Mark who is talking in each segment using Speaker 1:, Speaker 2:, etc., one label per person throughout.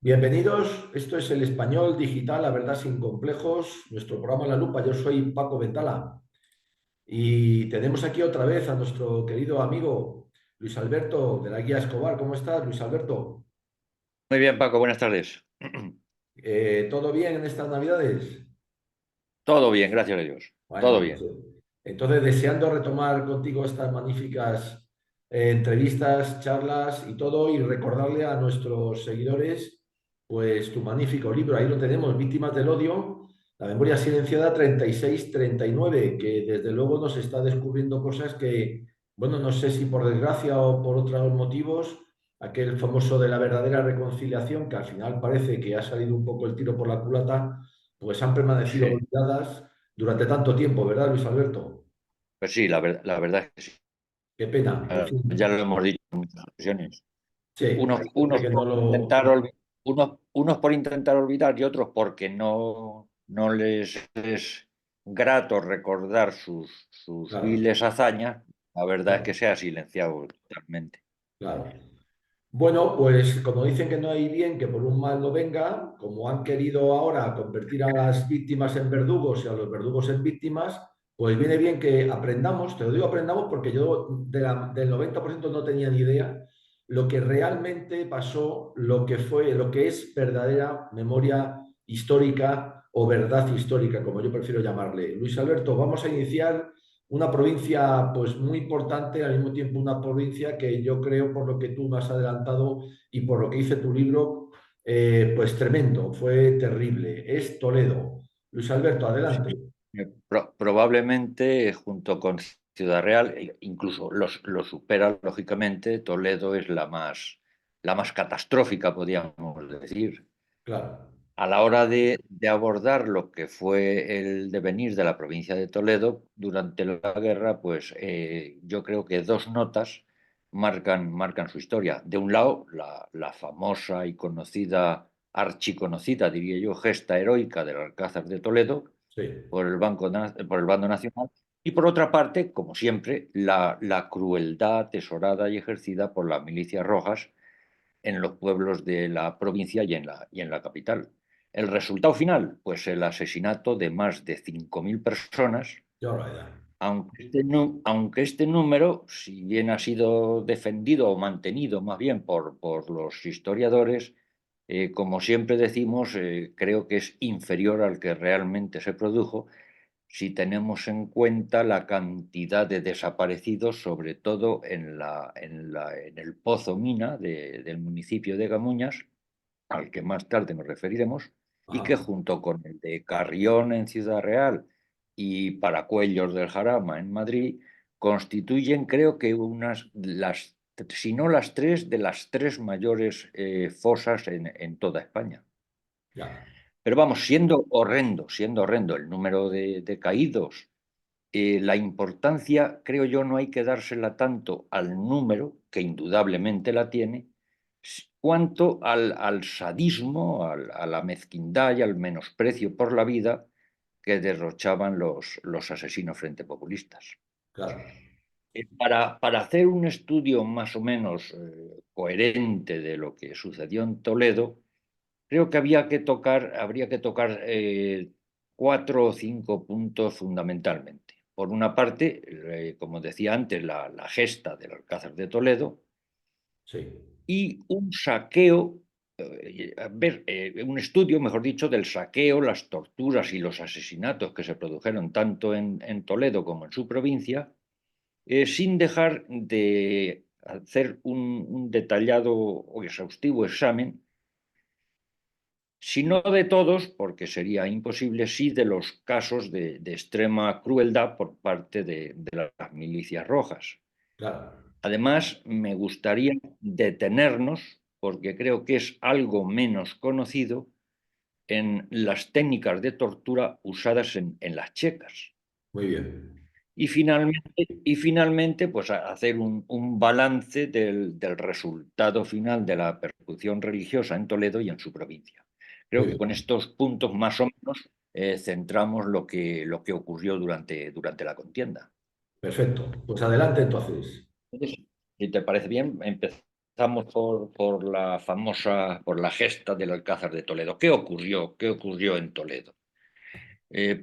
Speaker 1: Bienvenidos, esto es El Español Digital, la verdad sin complejos, nuestro programa La Lupa. Yo soy Paco Ventala y tenemos aquí otra vez a nuestro querido amigo Luis Alberto de la Guía Escobar. ¿Cómo estás, Luis Alberto?
Speaker 2: Muy bien, Paco, buenas tardes.
Speaker 1: ¿Todo bien en estas Navidades?
Speaker 2: Todo bien, gracias a Dios.
Speaker 1: Bueno,
Speaker 2: Todo
Speaker 1: pues,
Speaker 2: bien.
Speaker 1: entonces deseando retomar contigo estas magníficas entrevistas, charlas y todo, y recordarle a nuestros seguidores, pues tu magnífico libro, ahí lo tenemos, Víctimas del Odio, la memoria silenciada 36-39, que desde luego nos está descubriendo cosas que, bueno, no sé si por desgracia o por otros motivos, aquel famoso de la verdadera reconciliación, que al final parece que ha salido un poco el tiro por la culata, pues han permanecido
Speaker 2: Sí,
Speaker 1: olvidadas durante tanto tiempo, ¿verdad, Luis Alberto?
Speaker 2: pues sí, la verdad es que sí.
Speaker 1: Qué pena, en
Speaker 2: Ya lo
Speaker 1: fin.
Speaker 2: hemos dicho en muchas ocasiones.
Speaker 1: Sí,
Speaker 2: Unos,
Speaker 1: hay gente
Speaker 2: unos
Speaker 1: que no
Speaker 2: por
Speaker 1: lo...
Speaker 2: intentar unos por intentar olvidar y otros porque no les es grato recordar sus
Speaker 1: Claro,
Speaker 2: viles hazañas. La verdad es que
Speaker 1: claro,
Speaker 2: se ha silenciado totalmente.
Speaker 1: claro. Bueno, pues como dicen que no hay bien que por un mal no venga, como han querido ahora convertir a las víctimas en verdugos y a los verdugos en víctimas, pues viene bien que aprendamos, te lo digo aprendamos porque yo del 90% no tenía ni idea lo que realmente pasó, lo que fue, lo que es verdadera memoria histórica o verdad histórica, como yo prefiero llamarle. Luis Alberto, vamos a iniciar una provincia pues muy importante, al mismo tiempo una provincia que yo creo, por lo que tú me has adelantado y por lo que dice tu libro, pues tremendo, fue terrible. Es Toledo. Luis Alberto, adelante.
Speaker 2: Probablemente junto con Ciudad Real, incluso lo supera lógicamente, Toledo es la más catastrófica, podríamos decir.
Speaker 1: Claro,
Speaker 2: A la hora de abordar lo que fue el devenir de la provincia de Toledo durante la guerra, pues yo creo que dos notas marcan su historia. De un lado, la famosa y conocida, archiconocida, diría yo, gesta heroica del Alcázar de Toledo,
Speaker 1: sí,
Speaker 2: por el bando nacional, y por otra parte, como siempre, la crueldad atesorada y ejercida por las milicias rojas en los pueblos de la provincia y en la capital. El resultado final, pues el asesinato de más de 5.000 personas,
Speaker 1: qué barbaridad.
Speaker 2: aunque este número, si bien ha sido defendido o mantenido más bien por los historiadores, como siempre decimos, creo que es inferior al que realmente se produjo si tenemos en cuenta la cantidad de desaparecidos, sobre todo en el Pozo Mina del municipio de Gamuñas, al que más tarde nos referiremos, y que
Speaker 1: Ajá.
Speaker 2: junto con el de Carrión en Ciudad Real y Paracuellos del Jarama en Madrid, constituyen, creo que si no las tres, de las tres mayores fosas en toda España.
Speaker 1: Ya,
Speaker 2: Pero vamos, siendo horrendo el número de caídos, la importancia, creo yo, no hay que dársela tanto al número, que indudablemente la tiene, cuanto al sadismo, a la mezquindad y al menosprecio por la vida que derrochaban los asesinos frente populistas.
Speaker 1: claro.
Speaker 2: Para hacer un estudio más o menos coherente de lo que sucedió en Toledo, creo que habría que tocar cuatro o cinco puntos fundamentalmente. Por una parte, como decía antes, la gesta del Alcázar de Toledo
Speaker 1: Sí,
Speaker 2: y un saqueo, un estudio, mejor dicho, del saqueo, las torturas y los asesinatos que se produjeron tanto en Toledo como en su provincia, sin dejar de hacer un detallado o exhaustivo examen, si no de todos, porque sería imposible, sí de los casos de extrema crueldad por parte de las milicias rojas.
Speaker 1: claro.
Speaker 2: Además, me gustaría detenernos, porque creo que es algo menos conocido, en las técnicas de tortura usadas en las checas.
Speaker 1: Muy bien.
Speaker 2: Y finalmente, pues hacer un balance del resultado final de la persecución religiosa en Toledo y en su provincia.
Speaker 1: Muy
Speaker 2: Creo que con
Speaker 1: bien.
Speaker 2: estos puntos más o menos centramos lo que ocurrió durante la contienda.
Speaker 1: Perfecto. Pues adelante entonces.
Speaker 2: Entonces, si te parece bien, empezamos. Empezamos por la gesta del Alcázar de Toledo. ¿Qué ocurrió? ¿Qué ocurrió en Toledo?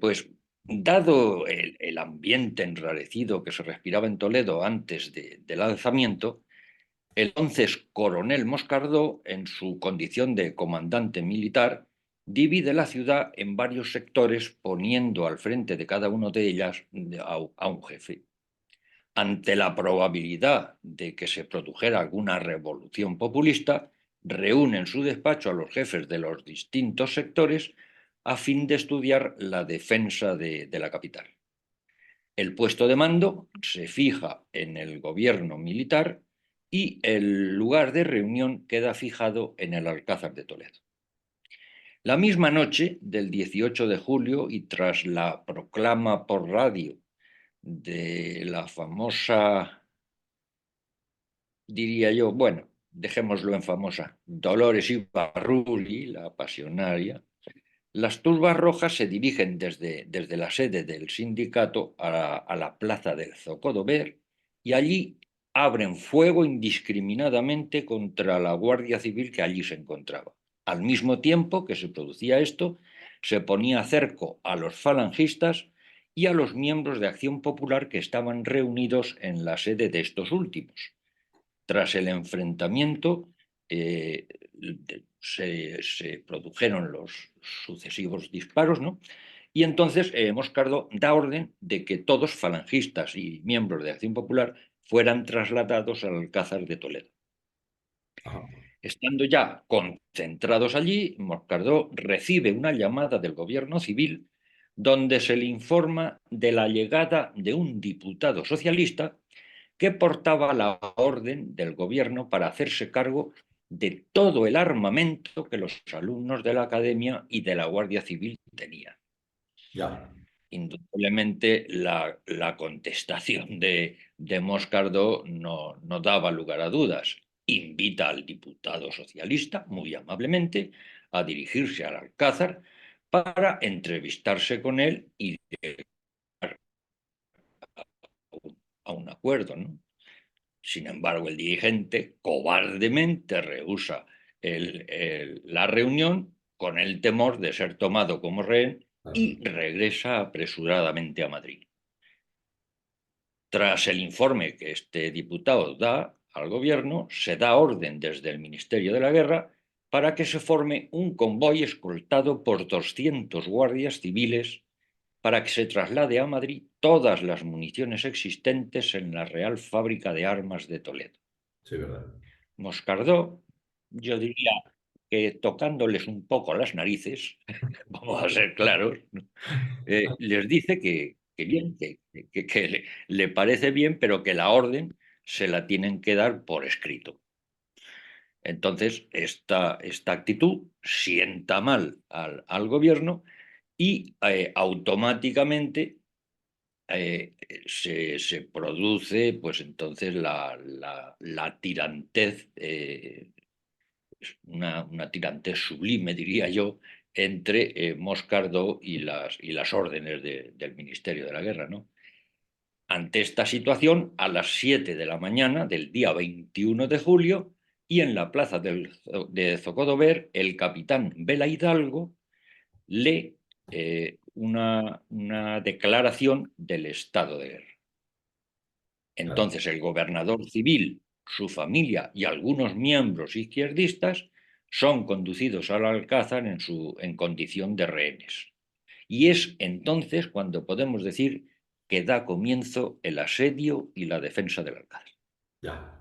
Speaker 2: Pues dado el ambiente enrarecido que se respiraba en Toledo antes del alzamiento, el entonces coronel Moscardó, en su condición de comandante militar, divide la ciudad en varios sectores, poniendo al frente de cada uno de ellas a un jefe. Ante la probabilidad de que se produjera alguna revolución populista, reúne en su despacho a los jefes de los distintos sectores a fin de estudiar la defensa de la capital. El puesto de mando se fija en el gobierno militar y el lugar de reunión queda fijado en el Alcázar de Toledo. La misma noche del 18 de julio y tras la proclama por radio de la famosa, diría yo, bueno, dejémoslo en famosa, Dolores Ibarruri, la pasionaria, las turbas rojas se dirigen desde la sede del sindicato a la plaza del Zocodover y allí abren fuego indiscriminadamente contra la Guardia Civil que allí se encontraba. Al mismo tiempo que se producía esto, se ponía cerco a los falangistas y a los miembros de Acción Popular que estaban reunidos en la sede de estos últimos. Tras el enfrentamiento, eh, se produjeron los sucesivos disparos, ¿no? Y entonces Moscardó da orden de que todos, falangistas y miembros de Acción Popular, fueran trasladados al Alcázar de Toledo.
Speaker 1: Ajá.
Speaker 2: Estando ya concentrados allí, Moscardó recibe una llamada del gobierno civil donde se le informa de la llegada de un diputado socialista que portaba la orden del gobierno para hacerse cargo de todo el armamento que los alumnos de la academia y de la Guardia Civil tenían.
Speaker 1: Ya,
Speaker 2: Indudablemente la contestación de Moscardó no daba lugar a dudas. Invita al diputado socialista, muy amablemente, a dirigirse al Alcázar para entrevistarse con él y llegar a un acuerdo, ¿no? Sin embargo, el dirigente cobardemente rehúsa la reunión con el temor de ser tomado como rehén
Speaker 1: claro.
Speaker 2: y regresa apresuradamente a Madrid. Tras el informe que este diputado da al gobierno, se da orden desde el Ministerio de la Guerra para que se forme un convoy escoltado por 200 guardias civiles para que se traslade a Madrid todas las municiones existentes en la Real Fábrica de Armas de Toledo.
Speaker 1: Sí, verdad.
Speaker 2: Moscardó, yo diría que tocándoles un poco las narices, vamos a ser claros, ¿no? Les dice que bien, que le parece bien, pero que la orden se la tienen que dar por escrito. Entonces, esta actitud sienta mal al gobierno y automáticamente se produce, pues entonces, la tirantez, una tirantez sublime, diría yo, entre Moscardó y las órdenes del Ministerio de la Guerra, ¿no? Ante esta situación, a las 7 de la mañana del día 21 de julio, y en la plaza de Zocodover, el capitán Vela Hidalgo lee una declaración del estado de guerra.
Speaker 1: Claro.
Speaker 2: Entonces el gobernador civil, su familia y algunos miembros izquierdistas son conducidos al Alcázar en condición de rehenes. Y es entonces cuando podemos decir que da comienzo el asedio y la defensa del Alcázar.
Speaker 1: Ya,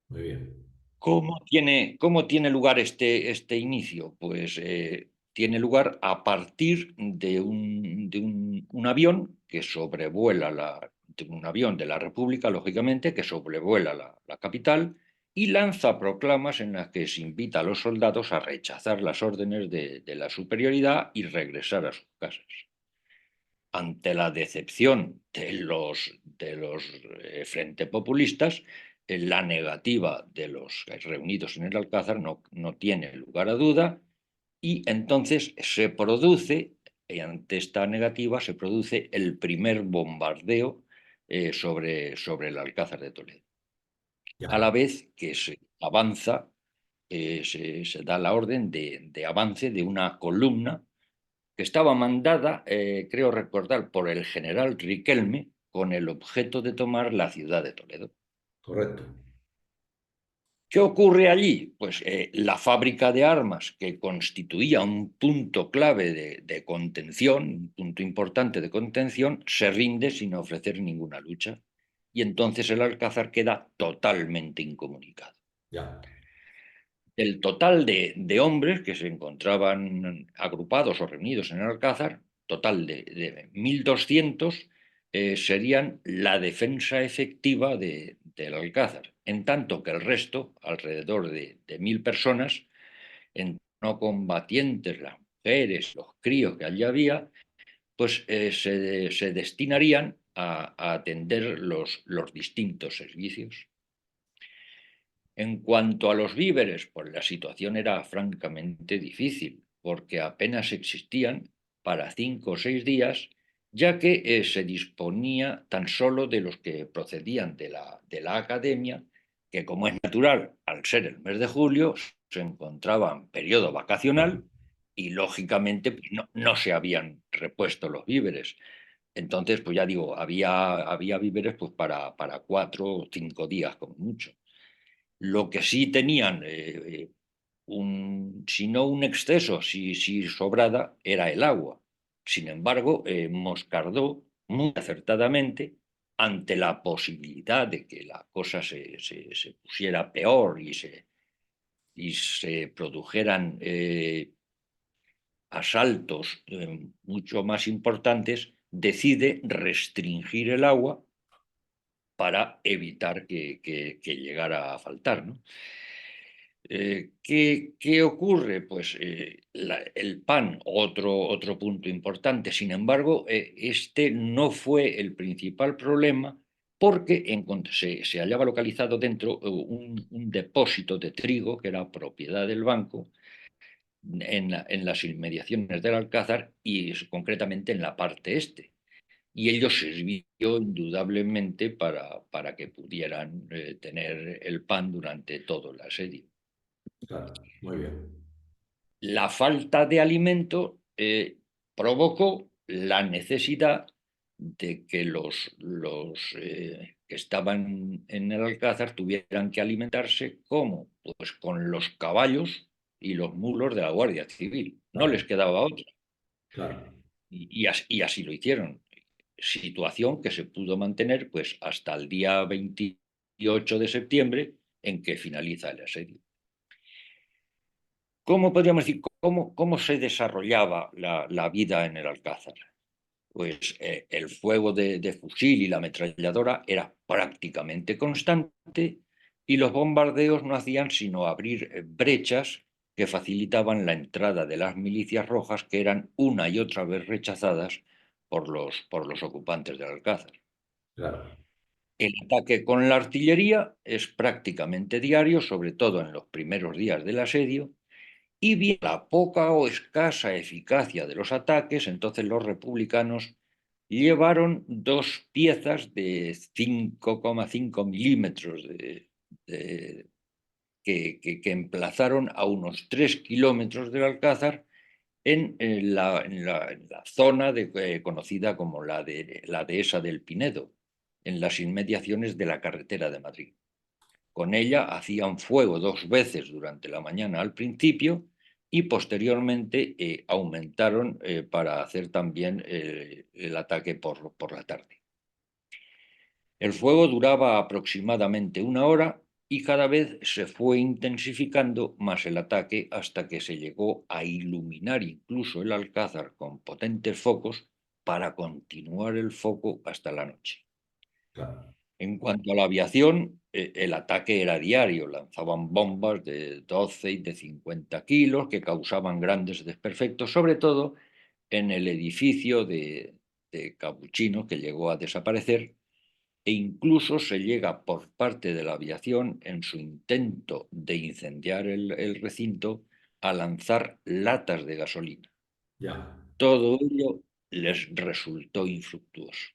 Speaker 1: muy bien.
Speaker 2: ¿Cómo tiene lugar este inicio? Pues tiene lugar a partir de un avión que sobrevuela un avión de la República, lógicamente, que sobrevuela la capital y lanza proclamas en las que se invita a los soldados a rechazar las órdenes de la superioridad y regresar a sus casas. Ante la decepción de los frente populistas, la negativa de los reunidos en el Alcázar no tiene lugar a duda y entonces ante esta negativa, se produce el primer bombardeo sobre el Alcázar de Toledo. a la
Speaker 1: ya,
Speaker 2: vez que se avanza, se da la orden de avance de una columna que estaba mandada, creo recordar, por el general Riquelme con el objeto de tomar la ciudad de Toledo.
Speaker 1: correcto.
Speaker 2: ¿Qué ocurre allí? Pues la fábrica de armas, que constituía un punto clave de contención, un punto importante de contención, se rinde sin ofrecer ninguna lucha. Y entonces el Alcázar queda totalmente incomunicado.
Speaker 1: Ya,
Speaker 2: El total de hombres que se encontraban agrupados o reunidos en el Alcázar, total de 1.200, serían la defensa efectiva del Alcázar, en tanto que el resto, alrededor de 1.000 personas, entre no combatientes, las mujeres, los críos que allí había, pues se destinarían a atender los distintos servicios. En cuanto a los víveres, pues la situación era francamente difícil, porque apenas existían para 5 o 6 días, ya que se disponía tan solo de los que procedían de la academia, que como es natural, al ser el mes de julio, se encontraba en periodo vacacional y lógicamente pues, no se habían repuesto los víveres. Entonces, pues ya digo, había víveres pues, para 4 o 5 días como mucho. Lo que sí tenían, si no un exceso, si sobrada, era el agua. Sin embargo, Moscardó, muy acertadamente, ante la posibilidad de que la cosa se pusiera peor y se produjeran asaltos mucho más importantes, decide restringir el agua para evitar que llegara a faltar, ¿no? ¿Qué ocurre? Pues el pan, otro punto importante. Sin embargo, este no fue el principal problema porque se hallaba localizado dentro un depósito de trigo que era propiedad del banco en las inmediaciones del Alcázar y concretamente en la parte este. Y ello sirvió indudablemente para que pudieran tener el pan durante todo el asedio.
Speaker 1: claro, muy bien.
Speaker 2: La falta de alimento provocó la necesidad de que los que estaban en el Alcázar tuvieran que alimentarse como pues con los caballos y los mulos de la Guardia Civil. No les
Speaker 1: Claro,
Speaker 2: quedaba otra.
Speaker 1: claro,
Speaker 2: Y así lo hicieron. Situación que se pudo mantener pues hasta el día 28 de septiembre en que finaliza el asedio. ¿Cómo podríamos decir, cómo se desarrollaba la vida en el Alcázar? Pues el fuego de fusil y la ametralladora era prácticamente constante y los bombardeos no hacían sino abrir brechas que facilitaban la entrada de las milicias rojas que eran una y otra vez rechazadas por los ocupantes del Alcázar.
Speaker 1: claro,
Speaker 2: El ataque con la artillería es prácticamente diario, sobre todo en los primeros días del asedio, y bien la poca o escasa eficacia de los ataques, entonces los republicanos llevaron 2 piezas de 5,5 milímetros que emplazaron a unos 3 kilómetros del Alcázar en la zona conocida como la dehesa del Pinedo, en las inmediaciones de la carretera de Madrid. Con ella hacían fuego 2 veces durante la mañana al principio y posteriormente aumentaron para hacer también el ataque por la tarde. El fuego duraba aproximadamente 1 hora y cada vez se fue intensificando más el ataque hasta que se llegó a iluminar incluso el Alcázar con potentes focos para continuar el foco hasta la noche.
Speaker 1: claro,
Speaker 2: En cuanto a la aviación, el ataque era diario. Lanzaban bombas de 12 y de 50 kilos que causaban grandes desperfectos, sobre todo en el edificio de Capuchino, que llegó a desaparecer, e incluso se llega por parte de la aviación, en su intento de incendiar el recinto, a lanzar latas de gasolina.
Speaker 1: ya,
Speaker 2: Todo ello les resultó infructuoso.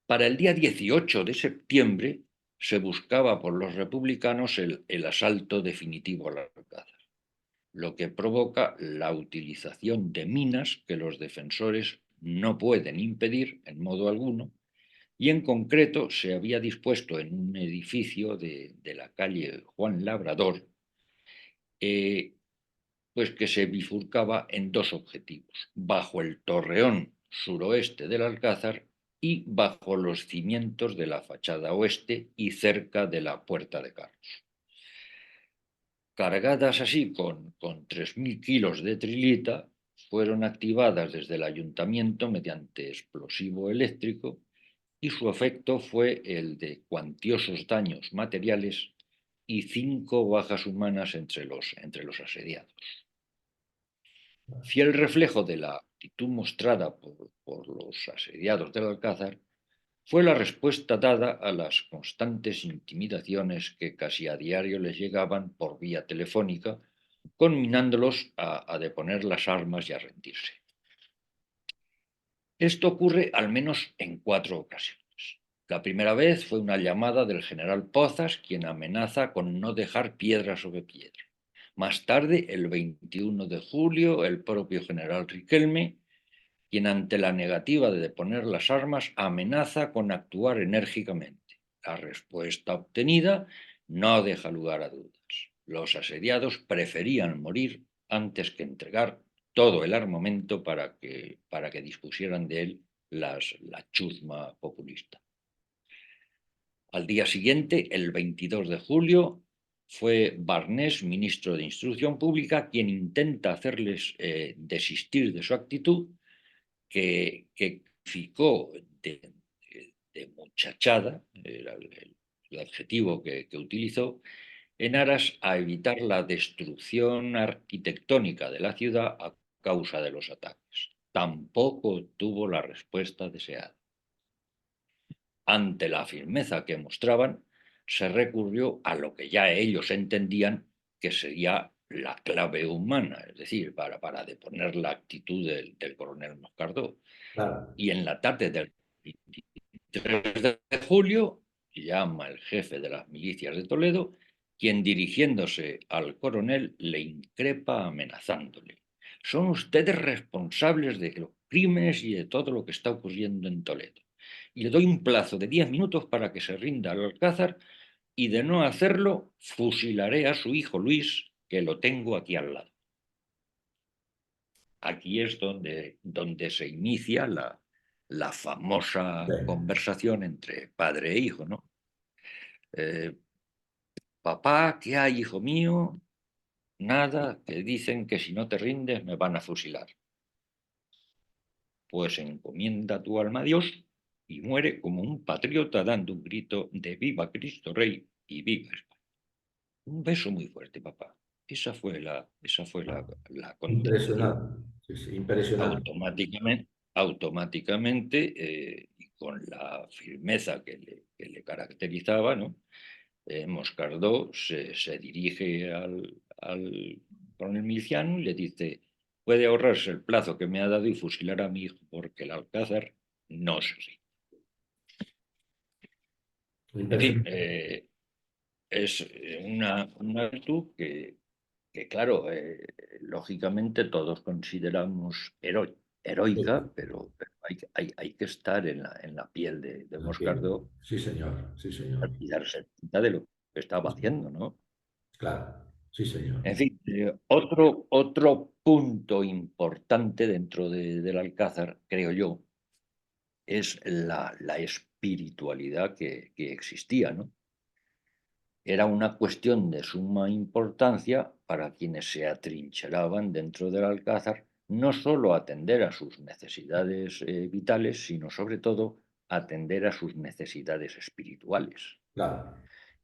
Speaker 2: Para el día 18 de septiembre, se buscaba por los republicanos el asalto definitivo al Alcázar, lo que provoca la utilización de minas que los defensores no pueden impedir en modo alguno, y en concreto se había dispuesto en un edificio de la calle Juan Labrador, pues que se bifurcaba en dos objetivos: bajo el torreón suroeste del Alcázar y bajo los cimientos de la fachada oeste y cerca de la Puerta de Carros. Cargadas así con 3.000 kilos de trilita, fueron activadas desde el ayuntamiento mediante explosivo eléctrico, y su efecto fue el de cuantiosos daños materiales y 5 bajas humanas entre los asediados. Fiel reflejo de la actitud mostrada por los asediados del Alcázar fue la respuesta dada a las constantes intimidaciones que casi a diario les llegaban por vía telefónica, conminándolos a deponer las armas y a rendirse. Esto ocurre al menos en 4 ocasiones. La primera vez fue una llamada del general Pozas, quien amenaza con no dejar piedra sobre piedra. Más tarde, el 21 de julio, el propio general Riquelme, quien ante la negativa de deponer las armas amenaza con actuar enérgicamente. La respuesta obtenida no deja lugar a dudas. Los asediados preferían morir antes que entregar todo el armamento para que dispusieran de él la chusma populista. Al día siguiente, el 22 de julio, fue Barnés, ministro de Instrucción Pública, quien intenta hacerles desistir de su actitud, que calificó de muchachada, era el adjetivo que utilizó, en aras a evitar la destrucción arquitectónica de la ciudad a causa de los ataques. Tampoco tuvo la respuesta deseada. Ante la firmeza que mostraban, se recurrió a lo que ya ellos entendían que sería la clave humana, es decir, para deponer la actitud del coronel Moscardó.
Speaker 1: Claro.
Speaker 2: Y en la tarde del 23 de julio llama el jefe de las milicias de Toledo, quien, dirigiéndose al coronel, le increpa amenazándole: son ustedes responsables de los crímenes y de todo lo que está ocurriendo en Toledo, y le doy un plazo de 10 minutos para que se rinda al Alcázar, y de no hacerlo, fusilaré a su hijo Luis, que lo tengo aquí al lado. Aquí es donde se inicia la famosa
Speaker 1: Sí.
Speaker 2: conversación entre padre e hijo, ¿no? Eh, Papá, ¿qué hay, hijo mío? Nada, que dicen que si no te rindes me van a fusilar. Pues encomienda tu alma a Dios y muere como un patriota dando un grito de viva Cristo Rey y viva España. Un beso muy fuerte, papá. Esa fue la contestación.
Speaker 1: Impresionante. Sí, sí, impresionante.
Speaker 2: Automáticamente, y con la firmeza que le caracterizaba, ¿no? Moscardó se dirige al coronel miliciano y le dice: puede ahorrarse el plazo que me ha dado y fusilar a mi hijo, porque el Alcázar no se rinde. En fin,
Speaker 1: Impresionante.
Speaker 2: es una virtud que claro, lógicamente todos consideramos heroica,
Speaker 1: Sí,
Speaker 2: pero hay que estar en la piel de
Speaker 1: bien.
Speaker 2: Moscardó
Speaker 1: Sí, señor. Sí, señor.
Speaker 2: y darse cuenta de lo que
Speaker 1: Sí,
Speaker 2: estaba
Speaker 1: sí.
Speaker 2: haciendo, ¿no?
Speaker 1: Claro. Sí, señor.
Speaker 2: En fin, otro punto importante dentro del Alcázar, creo yo, es la espiritualidad que existía, ¿no? Era una cuestión de suma importancia para quienes se atrincheraban dentro del Alcázar, no solo atender a sus necesidades vitales, sino sobre todo atender a sus necesidades espirituales.
Speaker 1: Claro.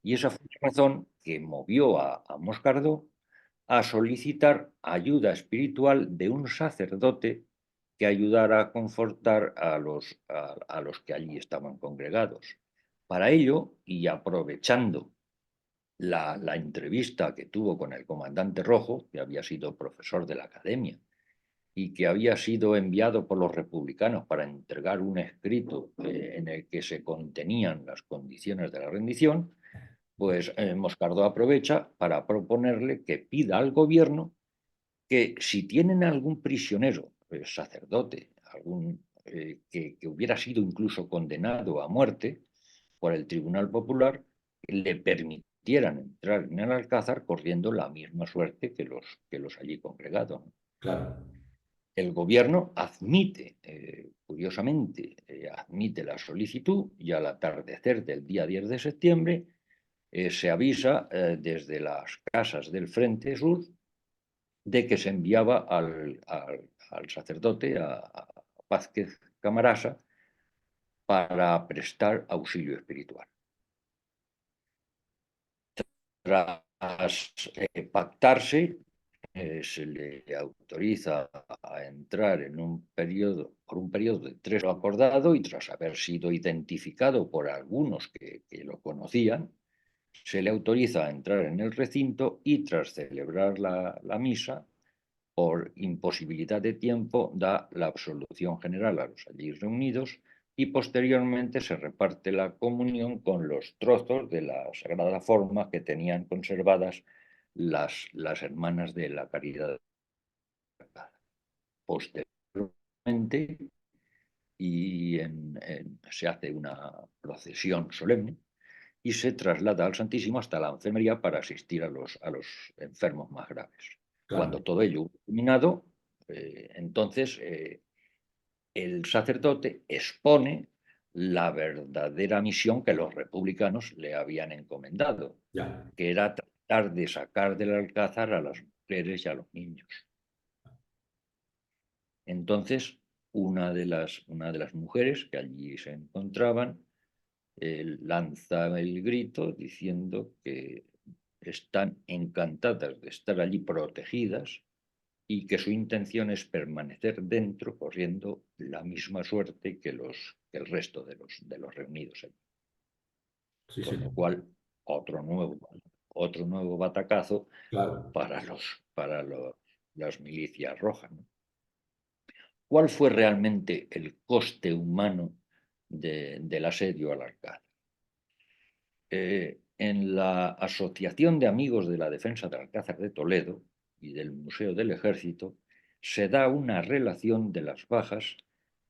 Speaker 2: Y esa fue la razón que movió a Moscardó a solicitar ayuda espiritual de un sacerdote que ayudara a confortar a los que allí estaban congregados. Para ello, y aprovechando la entrevista que tuvo con el comandante Rojo, que había sido profesor de la academia y que había sido enviado por los republicanos para entregar un escrito en el que se contenían las condiciones de la rendición, pues Moscardó aprovecha para proponerle que pida al gobierno que si tienen algún prisionero, sacerdote, que hubiera sido incluso condenado a muerte por el Tribunal Popular, le permitieran entrar en el Alcázar corriendo la misma suerte que los allí congregados.
Speaker 1: claro,
Speaker 2: El gobierno admite, curiosamente, admite la solicitud y al atardecer del día 10 de septiembre se avisa desde las casas del Frente Sur de que se enviaba al sacerdote, a Vázquez Camarasa, para prestar auxilio espiritual. Tras pactarse, se le autoriza a entrar por un periodo de 3 años acordado, y tras haber sido identificado por algunos que lo conocían, se le autoriza a entrar en el recinto y tras celebrar la misa, por imposibilidad de tiempo, da la absolución general a los allí reunidos y posteriormente se reparte la comunión con los trozos de la Sagrada Forma que tenían conservadas las hermanas de la Caridad. Posteriormente, se hace una procesión solemne y se traslada al Santísimo hasta la enfermería para asistir a los enfermos más graves.
Speaker 1: claro.
Speaker 2: Cuando todo ello terminado, entonces el sacerdote expone la verdadera misión que los republicanos le habían encomendado,
Speaker 1: Ya,
Speaker 2: que era tratar de sacar del Alcázar a las mujeres y a los niños. Entonces, una de las mujeres que allí se encontraban lanza el grito diciendo que están encantadas de estar allí protegidas y que su intención es permanecer dentro corriendo la misma suerte que el resto de los reunidos allí.
Speaker 1: sí,
Speaker 2: Con lo
Speaker 1: señor.
Speaker 2: cual, otro nuevo, otro nuevo batacazo
Speaker 1: Claro,
Speaker 2: para las milicias rojas, ¿no? ¿Cuál fue realmente el coste humano del asedio al Alcázar? En la Asociación de Amigos de la Defensa del Alcázar de Toledo y del Museo del Ejército se da una relación de las bajas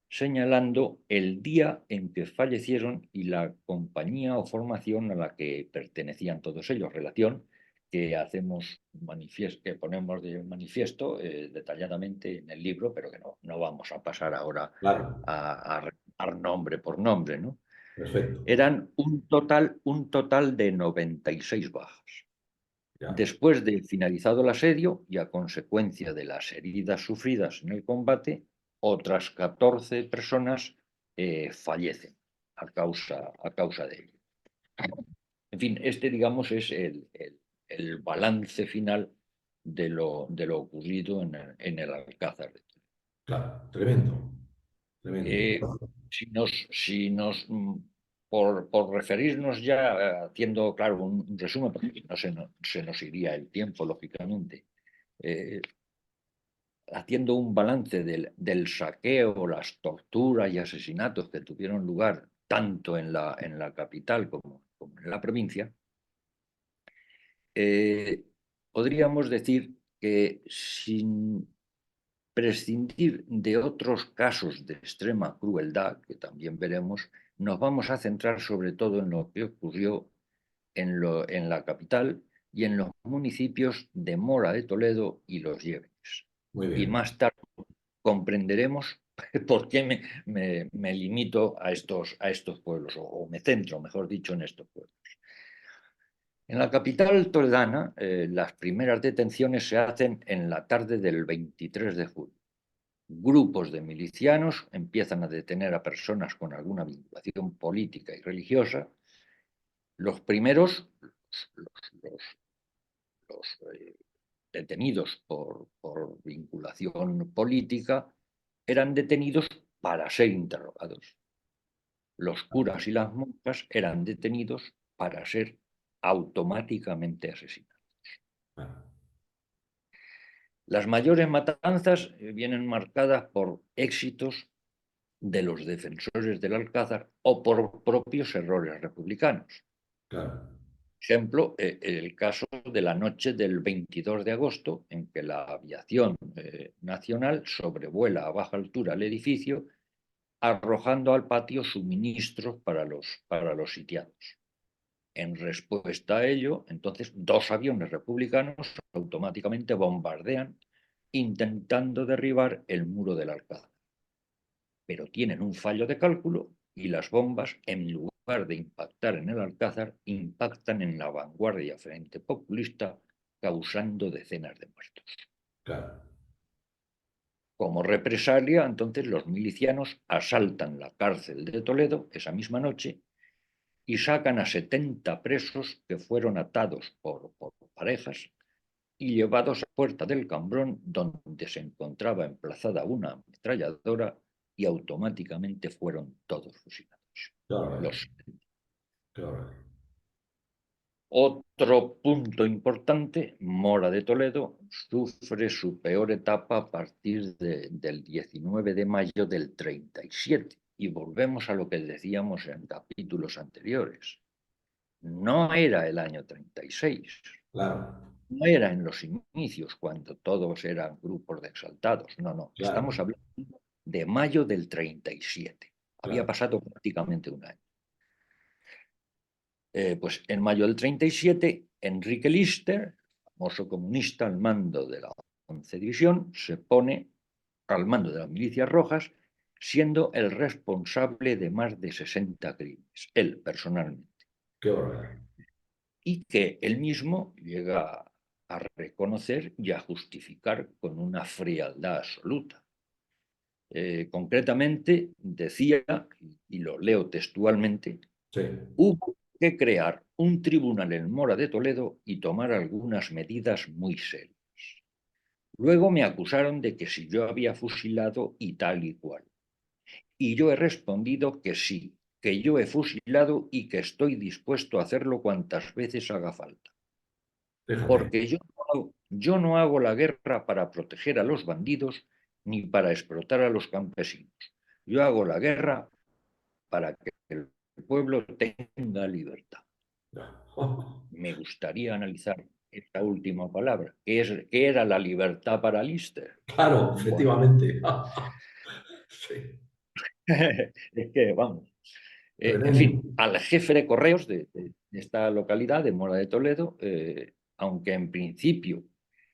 Speaker 2: señalando el día en que fallecieron y la compañía o formación a la que pertenecían todos ellos, relación que ponemos de manifiesto detalladamente en el libro, pero que no vamos a pasar ahora
Speaker 1: claro,
Speaker 2: a recordar nombre por nombre, ¿no?
Speaker 1: perfecto.
Speaker 2: Eran un total de 96 bajas.
Speaker 1: Ya,
Speaker 2: Después de finalizado el asedio y a consecuencia de las heridas sufridas en el combate, otras 14 personas fallecen a causa de ello. En fin, este, digamos, es el balance final de lo ocurrido en el Alcázar.
Speaker 1: claro, tremendo, tremendo.
Speaker 2: Eh, si nos por referirnos ya, haciendo, claro, un resumen, porque no se nos iría el tiempo, lógicamente, eh, haciendo un balance del saqueo, las torturas y asesinatos que tuvieron lugar tanto en la capital como en la provincia, eh, podríamos decir que sin prescindir de otros casos de extrema crueldad, que también veremos, nos vamos a centrar sobre todo en lo que ocurrió en la capital y en los municipios de Mora de Toledo y Los Llévenes.
Speaker 1: Muy
Speaker 2: Y
Speaker 1: bien,
Speaker 2: más tarde comprenderemos por qué me limito a estos pueblos, o me centro, mejor dicho, en estos pueblos. En la capital toledana, las primeras detenciones se hacen en la tarde del 23 de julio. Grupos de milicianos empiezan a detener a personas con alguna vinculación política y religiosa. Los primeros, los detenidos por vinculación política, eran detenidos para ser interrogados. Los curas y las monjas eran detenidos para ser automáticamente asesinados.
Speaker 1: bueno,
Speaker 2: Las mayores matanzas vienen marcadas por éxitos de los defensores del Alcázar o por propios errores republicanos.
Speaker 1: Claro,
Speaker 2: Ejemplo, el caso de la noche del 22 de agosto, en que la aviación nacional sobrevuela a baja altura el edificio, arrojando al patio suministros para los sitiados. En respuesta a ello, entonces, dos aviones republicanos automáticamente bombardean intentando derribar el muro del Alcázar. Pero tienen un fallo de cálculo y las bombas, en lugar de impactar en el Alcázar, impactan en la vanguardia frente populista, causando decenas de muertos.
Speaker 1: claro,
Speaker 2: Como represalia, entonces los milicianos asaltan la cárcel de Toledo esa misma noche y sacan a 70 presos que fueron atados por parejas y llevados a la puerta del Cambrón, donde se encontraba emplazada una ametralladora, y automáticamente fueron todos fusilados.
Speaker 1: claro,
Speaker 2: Los...
Speaker 1: claro.
Speaker 2: Otro punto importante, Mora de Toledo sufre su peor etapa a partir del 19 de mayo del 37. Y volvemos a lo que decíamos en capítulos anteriores. No era el año 36,
Speaker 1: Claro,
Speaker 2: no era en los inicios cuando todos eran grupos de exaltados, no, no, estamos
Speaker 1: claro,
Speaker 2: hablando de mayo del 37. Había
Speaker 1: claro.
Speaker 2: pasado prácticamente un año. Pues en mayo del 37, Enrique Lister, famoso comunista al mando de la 11 División, se pone al mando de las milicias rojas, siendo el responsable de más de 60 crímenes, él personalmente,
Speaker 1: Qué barbaridad.
Speaker 2: y que él mismo llega a reconocer y a justificar con una frialdad absoluta. Concretamente, decía, y lo leo textualmente,
Speaker 1: Sí,
Speaker 2: hubo que crear un tribunal en Mora de Toledo y tomar algunas medidas muy serias. Luego me acusaron de que si yo había fusilado y tal y cual. Y yo he respondido que sí, que yo he fusilado y que estoy dispuesto a hacerlo cuantas veces haga falta.
Speaker 1: fíjate.
Speaker 2: Porque yo no hago la guerra para proteger a los bandidos ni para explotar a los campesinos. Yo hago la guerra para que el pueblo tenga libertad. Me gustaría analizar esta última palabra, ¿qué era la libertad para Lister?
Speaker 1: Claro,
Speaker 2: Bueno,
Speaker 1: efectivamente. Sí,
Speaker 2: es que vamos. En
Speaker 1: tremendo.
Speaker 2: fin, al jefe de correos de esta localidad, de Mora de Toledo, aunque en principio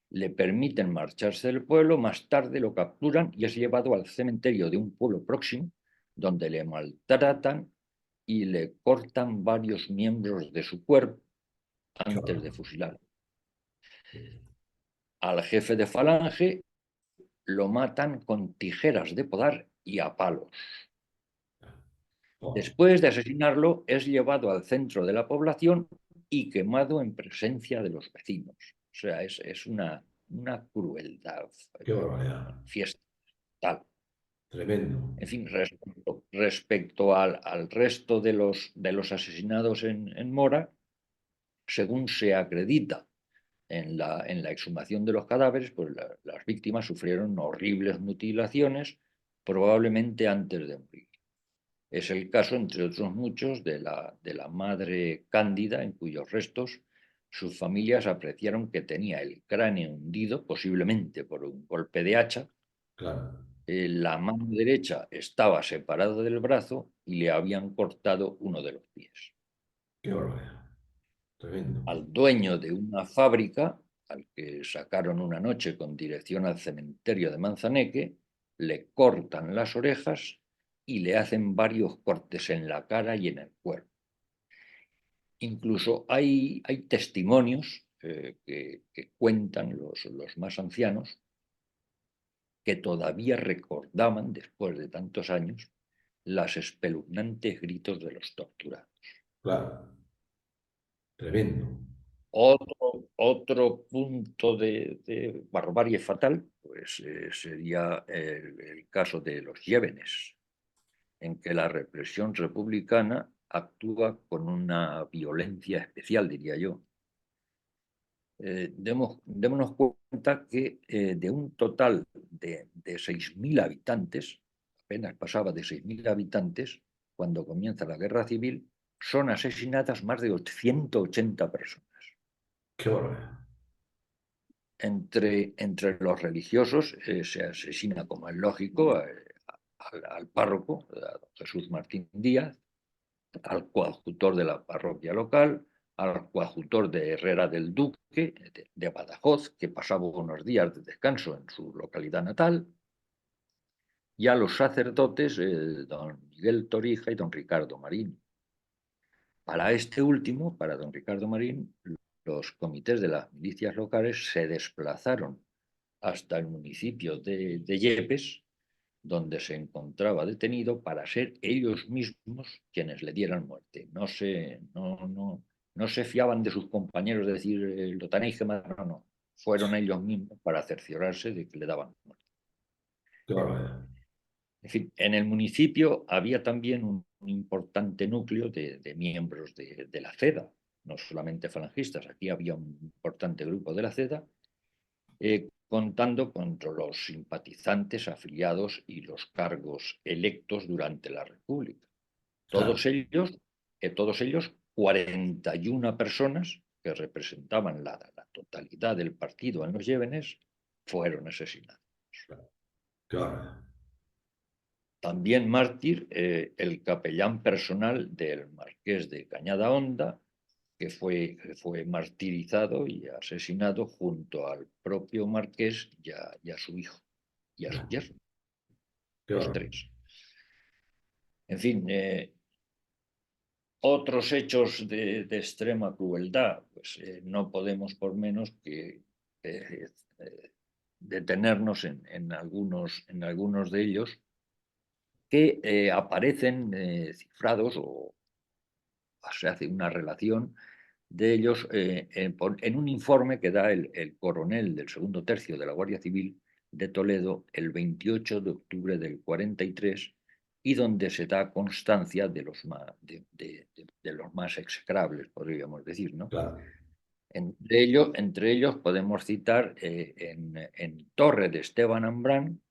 Speaker 2: le permiten marcharse del pueblo, más tarde lo capturan y es llevado al cementerio de un pueblo próximo, donde le maltratan y le cortan varios miembros de su cuerpo
Speaker 1: Qué
Speaker 2: antes de
Speaker 1: barbaridad.
Speaker 2: fusilar. Al jefe de falange lo matan con tijeras de podar y a palos.
Speaker 1: Oh,
Speaker 2: Después de asesinarlo, es llevado al centro de la población y quemado en presencia de los vecinos. O sea, es una crueldad
Speaker 1: qué barbaridad.
Speaker 2: fiesta.
Speaker 1: Tremendo.
Speaker 2: En fin, respecto al resto de los asesinados en Mora, según se acredita en la exhumación de los cadáveres, pues las víctimas sufrieron horribles mutilaciones, probablemente antes de morir. Es el caso, entre otros muchos, de la madre Cándida, en cuyos restos sus familias apreciaron que tenía el cráneo hundido, posiblemente por un golpe de hacha.
Speaker 1: Claro.
Speaker 2: La mano derecha estaba separada del brazo y le habían cortado uno de los pies.
Speaker 1: Qué barbaridad. Tremendo.
Speaker 2: Al dueño de una fábrica, al que sacaron una noche con dirección al cementerio de Manzaneque, le cortan las orejas y le hacen varios cortes en la cara y en el cuerpo. Incluso hay testimonios que cuentan los más ancianos que todavía recordaban, después de tantos años, los espeluznantes gritos de los torturados.
Speaker 1: Claro. Tremendo.
Speaker 2: Otro punto de barbarie fatal, pues sería el caso de los Yévenes, en que la represión republicana actúa con una violencia especial, diría yo. démonos cuenta que de un total de 6.000 habitantes, apenas pasaba de 6.000 habitantes, cuando comienza la guerra civil, son asesinadas más de 180 personas.
Speaker 1: Qué barbaridad.
Speaker 2: Entre los religiosos se asesina, como es lógico, al párroco, a don Jesús Martín Díaz, al coadjutor de la parroquia local, al coadjutor de Herrera del Duque, de Badajoz, que pasaba unos días de descanso en su localidad natal, y a los sacerdotes, don Miguel Torija y don Ricardo Marín. Para este último, para don Ricardo Marín, los comités de las milicias locales se desplazaron hasta el municipio de Yepes, donde se encontraba detenido, para ser ellos mismos quienes le dieran muerte. No se fiaban de sus compañeros de decir lo tenéis que matar, no, no. Fueron ellos mismos para cerciorarse de que le daban muerte.
Speaker 1: Qué barbaridad.
Speaker 2: En fin, en el municipio había también un importante núcleo de miembros de la CEDA, no solamente falangistas, aquí había un importante grupo de la CEDA, contando con los simpatizantes afiliados y los cargos electos durante la República.
Speaker 1: Claro,
Speaker 2: Todos ellos 41 personas que representaban la totalidad del partido en los Llévenes, fueron asesinados.
Speaker 1: qué barbaridad.
Speaker 2: También mártir el capellán personal del marqués de Cañada Honda, que fue martirizado y asesinado junto al propio marqués y a su hijo y a su
Speaker 1: Ya,
Speaker 2: yerno,
Speaker 1: qué
Speaker 2: los
Speaker 1: barbaridad.
Speaker 2: tres. En fin, otros hechos de extrema crueldad, pues no podemos por menos que eh, eh, detenernos en algunos de ellos que aparecen cifrados o se hace una relación de ellos en un informe que da el coronel del segundo tercio de la Guardia Civil de Toledo el 28 de octubre del 43 y donde se da constancia de los más execrables, podríamos decir, ¿no?
Speaker 1: Claro,
Speaker 2: Entre ellos podemos citar en Torre de Esteban Ambrán,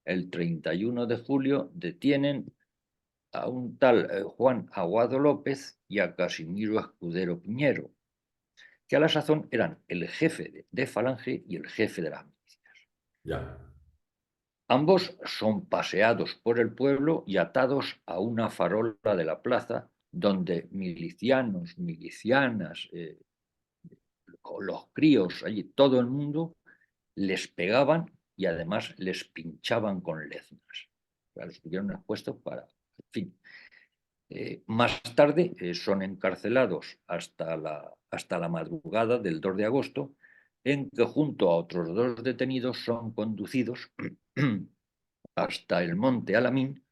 Speaker 2: el 31 de julio detienen a un tal Juan Aguado López y a Casimiro Escudero Piñero, que a la sazón eran el jefe de Falange y el jefe de las milicias.
Speaker 1: ya,
Speaker 2: Ambos son paseados por el pueblo y atados a una farola de la plaza, donde milicianos, milicianas, los críos, allí todo el mundo, les pegaban y además les pinchaban con leznas. O sea, los estuvieron expuestos para, en fin. Más tarde son encarcelados hasta la madrugada del 2 de agosto, en que junto a otros dos detenidos son conducidos hasta el monte Alamín,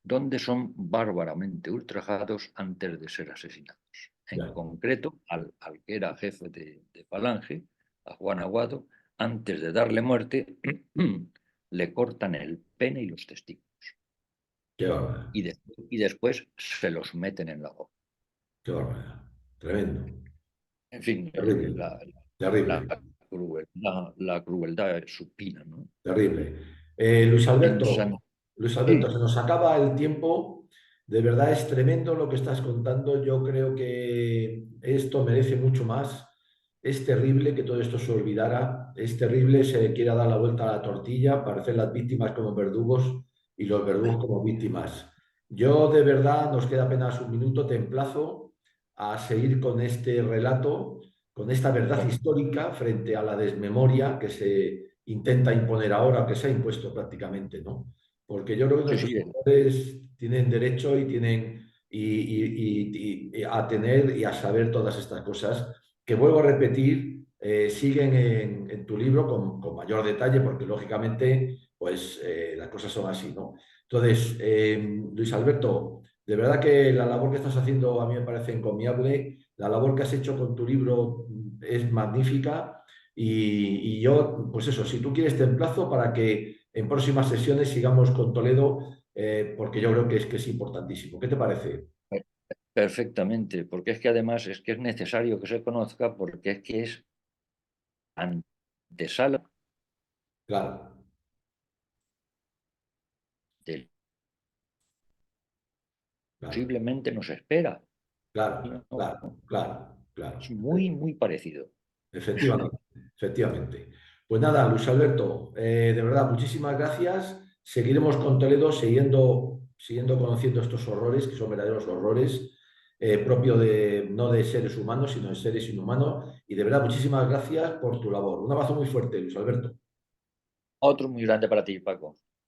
Speaker 2: donde son bárbaramente ultrajados antes de ser asesinados. En
Speaker 1: ya,
Speaker 2: concreto, al que era jefe de Falange, a Juan Aguado, antes de darle muerte, le cortan el pene y los testículos.
Speaker 1: qué barbaridad.
Speaker 2: Y después se los meten en la boca.
Speaker 1: Qué barbaridad. Tremendo.
Speaker 2: En fin,
Speaker 1: Terrible. Terrible.
Speaker 2: la crueldad es supina, ¿no?
Speaker 1: Terrible. Luis
Speaker 2: En San...
Speaker 1: Alberto, Luis Alberto,
Speaker 2: Sí,
Speaker 1: se nos acaba el tiempo. De verdad es tremendo lo que estás contando. Yo creo que esto merece mucho más. Es terrible que todo esto se olvidara. Es terrible se quiera dar la vuelta a la tortilla, parecer las víctimas como verdugos y los verdugos como víctimas. Yo de verdad, nos queda apenas un minuto, te emplazo a seguir con este relato, con esta verdad
Speaker 2: bueno,
Speaker 1: histórica frente a la desmemoria que se intenta imponer ahora, que se ha impuesto prácticamente, ¿no? Porque yo creo que
Speaker 2: sí,
Speaker 1: nuestros
Speaker 2: sí,
Speaker 1: jugadores tienen derecho y tienen y a tener y a saber todas estas cosas, que vuelvo a repetir, siguen en tu libro con mayor detalle, porque lógicamente, pues las cosas son así, ¿no? Entonces, Luis Alberto, de verdad que la labor que estás haciendo a mí me parece encomiable, la labor que has hecho con tu libro es magnífica y yo, pues eso, si tú quieres te emplazo para que en próximas sesiones sigamos con Toledo, porque yo creo que es importantísimo. ¿Qué te parece?
Speaker 2: perfectamente, porque es que además es que es necesario que se conozca, porque es que es antesala
Speaker 1: claro,
Speaker 2: del
Speaker 1: claro,
Speaker 2: posiblemente nos espera.
Speaker 1: claro, claro, claro,
Speaker 2: Es
Speaker 1: claro.
Speaker 2: muy, muy parecido.
Speaker 1: Efectivamente, efectivamente. Pues nada, Luis Alberto, de verdad, muchísimas gracias. Seguiremos con Toledo siguiendo conociendo estos horrores, que son verdaderos horrores, propio de, no de seres humanos, sino de seres inhumanos. Y de verdad, muchísimas gracias por tu labor. Un abrazo muy fuerte, Luis Alberto.
Speaker 2: Otro muy grande para ti, Paco.